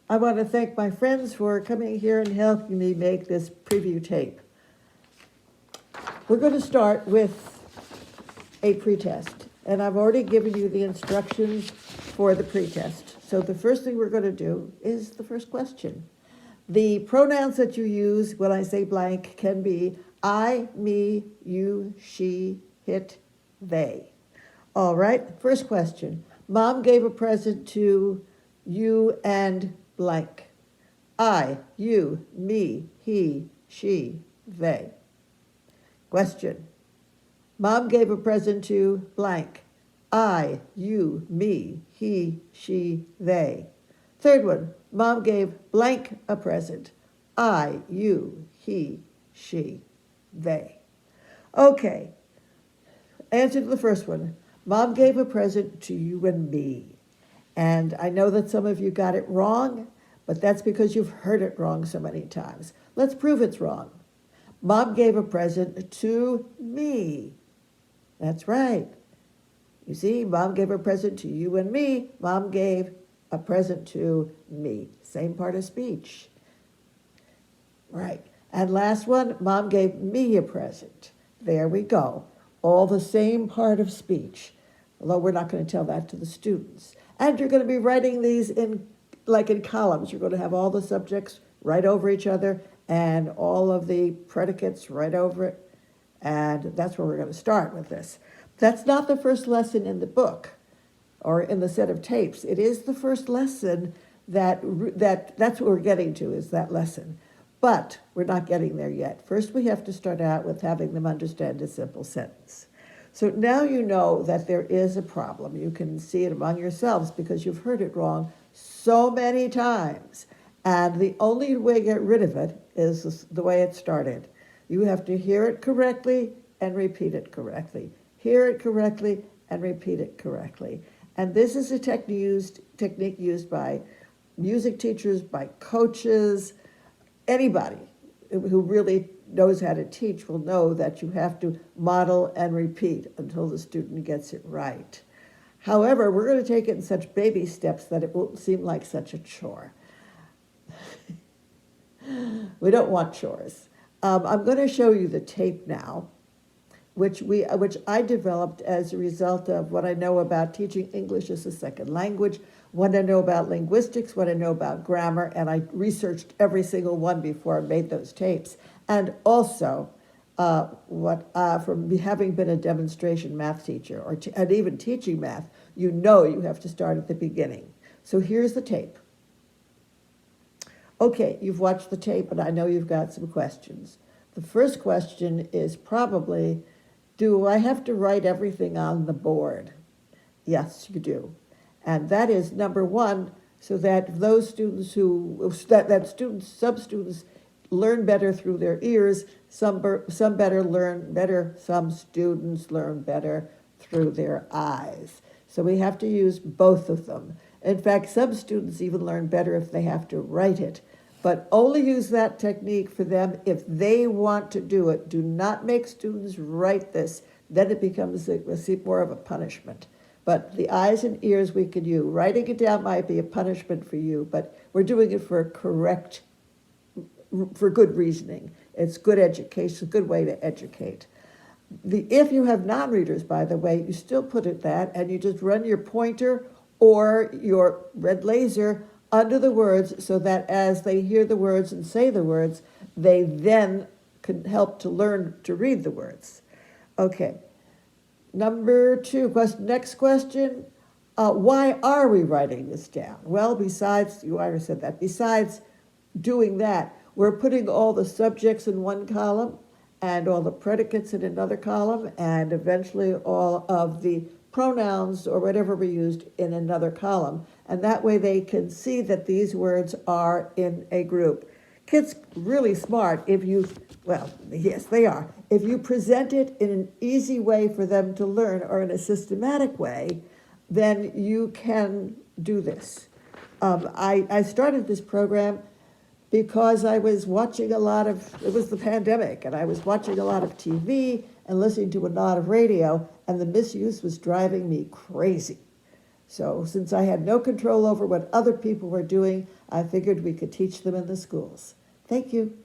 I want to thank my friends for coming here and helping me make this preview tape. We're going to start with a pretest, and I've already given you the instructions for the pretest. So the first thing we're going to do is the first question. The pronouns that you use when I say blank can be I, me, you, she, it, they. All right, first question. Mom gave a present to you and blank. I, you, me, he, she, they. Question. Mom gave a present to blank. I, you, me, he, she, they. Third one. Mom gave blank a present. I, you, he, she, they. Okay. Answer to the first one. Mom gave a present to you and me. And I know that some of you got it wrong, but that's because you've heard it wrong so many times. Let's prove it's wrong. Mom gave a present to me. That's right. You see, Mom gave a present to you and me. Mom gave a present to me. Same part of speech. Right. And last one, Mom gave me a present. There we go. All the same part of speech. Although we're not going to tell that to the students. And you're going to be writing these in columns. You're going to have all the subjects right over each other and all of the predicates right over it. And that's where we're going to start with this. That's not the first lesson in the book or in the set of tapes. It is the first lesson that's what we're getting to, is that lesson. But we're not getting there yet. First, we have to start out with having them understand a simple sentence. So now you know that there is a problem. You can see it among yourselves because you've heard it wrong so many times. And the only way to get rid of it is the way it started. You have to hear it correctly and repeat it correctly. Hear it correctly and repeat it correctly. And this is a technique used by music teachers, by coaches, anybody who really knows how to teach will know that you have to model and repeat until the student gets it right. However, we're going to take it in such baby steps that it won't seem like such a chore. We don't want chores. I'm going to show you the tape now, which I developed as a result of what I know about teaching English as a second language, what I know about linguistics, what I know about grammar, and I researched every single one before I made those tapes. And also, from having been a demonstration math teacher and even teaching math, you know you have to start at the beginning. So here's the tape. Okay, you've watched the tape, and I know you've got some questions. The first question is probably, do I have to write everything on the board? Yes, you do. And that is number one, so that those students some students learn better through their ears, some students learn better through their eyes. So we have to use both of them. In fact, some students even learn better if they have to write it, but only use that technique for them if they want to do it. Do not make students write this. Then it becomes more of a punishment. But the eyes and ears we can use. Writing it down might be a punishment for you, but we're doing it for good reasoning. It's good education, a good way to educate. If you have non-readers, by the way, you still put it that, and you just run your pointer or your red laser under the words so that as they hear the words and say the words, they then can help to learn to read the words. Okay. Number two, next question. Why are we writing this down? Well, you already said that. Besides doing that, we're putting all the subjects in one column and all the predicates in another column, and eventually all of the pronouns or whatever we used in another column. And that way they can see that these words are in a group. Kids really smart yes, they are. If you present it in an easy way for them to learn or in a systematic way, then you can do this. I started this program because I was watching it was the pandemic, and I was watching a lot of TV and listening to a lot of radio, and the misuse was driving me crazy. So since I had no control over what other people were doing, I figured we could teach them in the schools. Thank you.